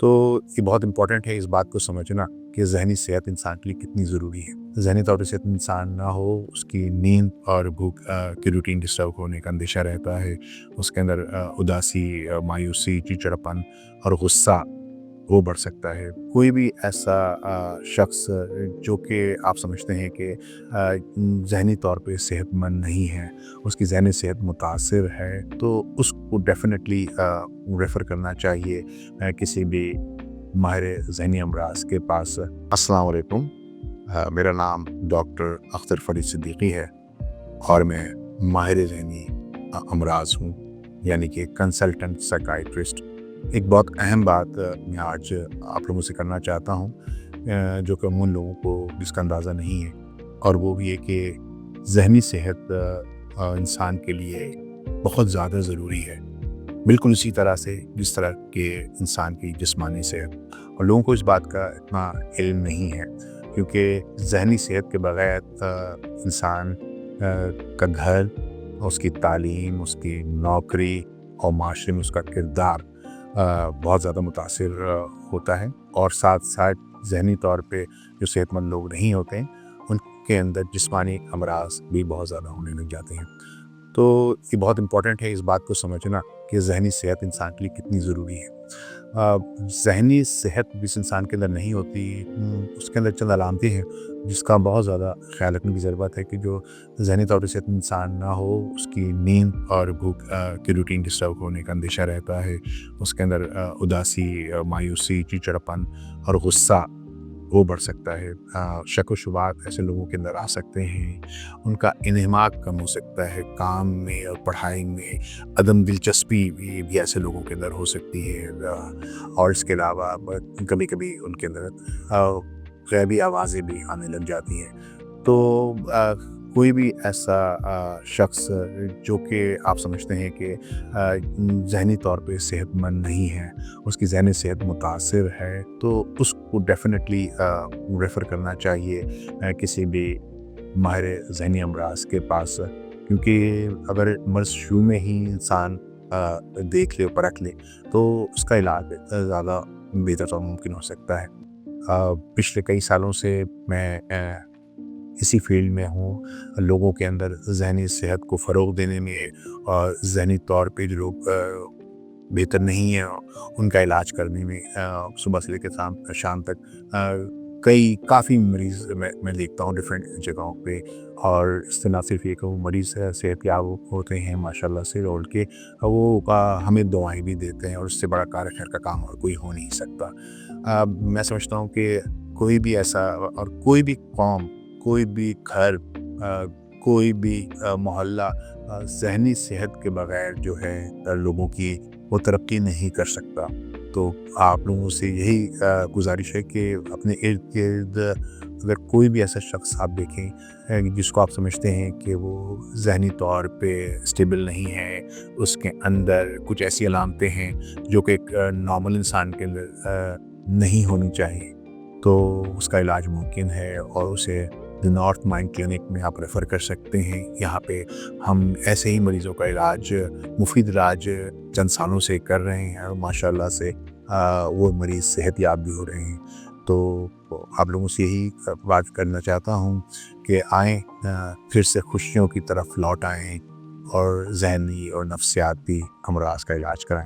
تو یہ بہت امپورٹنٹ ہے اس بات کو سمجھنا کہ ذہنی صحت انسان کے لیے کتنی ضروری ہے۔ ذہنی طور پہ صحت انسان نہ ہو، اس کی نیند اور بھوک کی روٹین ڈسٹرب ہونے کا اندیشہ رہتا ہے۔ اس کے اندر اداسی، مایوسی، چڑچڑاپن اور غصہ وہ بڑھ سکتا ہے۔ کوئی بھی ایسا شخص جو کہ آپ سمجھتے ہیں کہ ذہنی طور پہ صحت مند نہیں ہے، اس کی ذہنی صحت متاثر ہے، تو اس کو ڈیفینیٹلی ریفر کرنا چاہیے کسی بھی ماہر ذہنی امراض کے پاس۔ السلام علیکم، میرا نام ڈاکٹر اختر فرید صدیقی ہے اور میں ماہر ذہنی امراض ہوں، یعنی کہ کنسلٹنٹ سائیکائٹرسٹ۔ ایک بہت اہم بات میں آج آپ لوگوں سے کرنا چاہتا ہوں جو کہ عموماً لوگوں کو جس کا اندازہ نہیں ہے، اور وہ بھی ہے کہ ذہنی صحت انسان کے لیے بہت زیادہ ضروری ہے، بالکل اسی طرح سے جس طرح کہ انسان کی جسمانی صحت۔ اور لوگوں کو اس بات کا اتنا علم نہیں ہے، کیونکہ ذہنی صحت کے بغیر انسان کا گھر، اس کی تعلیم، اس کی نوکری اور معاشرے میں اس کا کردار بہت زیادہ متاثر ہوتا ہے، اور ساتھ ساتھ ذہنی طور پہ جو صحت مند لوگ نہیں ہوتے ہیں ان کے اندر جسمانی امراض بھی بہت زیادہ ہونے لگ جاتے ہیں۔ تو یہ بہت امپورٹنٹ ہے اس بات کو سمجھنا کہ ذہنی صحت انسان کے لیے کتنی ضروری ہے۔ ذہنی صحت جس انسان کے اندر نہیں ہوتی، اس کے اندر چند علامتیں ہیں جس کا بہت زیادہ خیال رکھنے کی ضرورت ہے کہ جو ذہنی طور پر صحت انسان نہ ہو، اس کی نیند اور بھوک کی روٹین ڈسٹرب ہونے کا اندیشہ رہتا ہے۔ اس کے اندر اداسی، مایوسی، چڑچڑاپن اور غصہ وہ بڑھ سکتا ہے۔ شک و شبہات ایسے لوگوں کے اندر آ سکتے ہیں، ان کا انہماک کم ہو سکتا ہے، کام میں اور پڑھائی میں عدم دلچسپی بھی ایسے لوگوں کے اندر ہو سکتی ہے، اور اس کے علاوہ کبھی کبھی ان کے اندر غیبی آوازیں بھی آنے لگ جاتی ہیں۔ تو کوئی بھی ایسا شخص جو کہ آپ سمجھتے ہیں کہ ذہنی طور پہ صحت مند نہیں ہے، اس کی ذہنی صحت متاثر ہے، تو اس کو ڈیفینیٹلی ریفر کرنا چاہیے کسی بھی ماہر ذہنی امراض کے پاس، کیونکہ اگر مرض شروع میں ہی انسان دیکھ لے، پرکھ لے، تو اس کا علاج زیادہ بہتر اور ممکن ہو سکتا ہے۔ پچھلے کئی سالوں سے میں اسی فیلڈ میں ہوں، لوگوں کے اندر ذہنی صحت کو فروغ دینے میں، اور ذہنی طور پہ جو لوگ بہتر نہیں ہیں ان کا علاج کرنے میں، صبح سے لے کے شام تک کافی مریض میں دیکھتا ہوں ڈفرینٹ جگہوں پہ، اور اس سے نہ صرف یہ کہ وہ مریض صحت یاب ہوتے ہیں ماشاء اللہ سے، اور کے وہ ہمیں دعائیں بھی دیتے ہیں، اور اس سے بڑا کار خیر کا کام اور کوئی ہو نہیں سکتا۔ میں سمجھتا ہوں کہ کوئی بھی ایسا، اور کوئی بھی قوم، کوئی بھی گھر، کوئی بھی محلہ ذہنی صحت کے بغیر جو ہے لوگوں کی وہ ترقی نہیں کر سکتا۔ تو آپ لوگوں سے یہی گزارش ہے کہ اپنے ارد گرد اگر کوئی بھی ایسا شخص آپ دیکھیں جس کو آپ سمجھتے ہیں کہ وہ ذہنی طور پہ اسٹیبل نہیں ہے، اس کے اندر کچھ ایسی علامتیں ہیں جو کہ ایک نارمل انسان کے اندر نہیں ہونی چاہیے، تو اس کا علاج ممکن ہے، اور اسے نارتھ مائنڈ کلینک میں آپ ریفر کر سکتے ہیں۔ یہاں پہ ہم ایسے ہی مریضوں کا علاج، مفید علاج چند سالوں سے کر رہے ہیں، اور ماشاء اللہ سے وہ مریض صحت یاب بھی ہو رہے ہیں۔ تو آپ لوگوں سے یہی بات کرنا چاہتا ہوں کہ آئیں، پھر سے خوشیوں کی طرف لوٹ آئیں، اور ذہنی اور نفسیاتی امراض کا علاج کرائیں۔